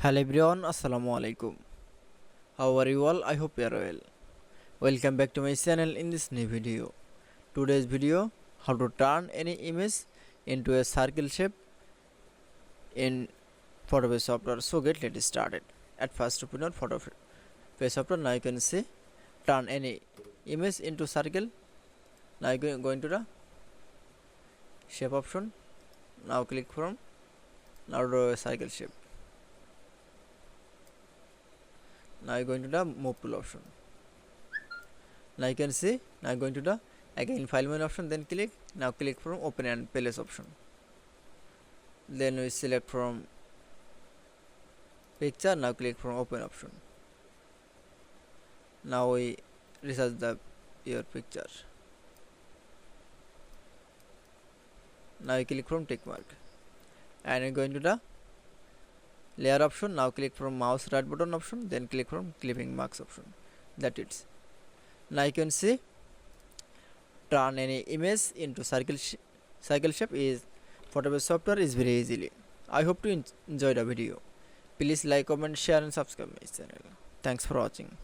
Hello everyone, Assalamu alaikum. How are you all? I hope you are well. Welcome back to my channel in this new video. Today's video, how to turn any image into a circle shape in Photopea software. So let's start it. At first open your Photopea software. Now you can see turn any image into circle. Now you going to the shape option. Now click from now draw a circle shape. Now you going to the move tool option. Now you can see now going to the again file menu option, then click from open and place option. Then we select from picture. Now click from open option. Now we research your picture. Now you click from tick mark and you go into the layer option. Now click from mouse right button option, then click from clipping marks option. That's it. Now you can see turn any image into circle shape is Photopea software is very easily. I hope to enjoy the video. Please like, comment, share and subscribe my channel. Thanks for watching.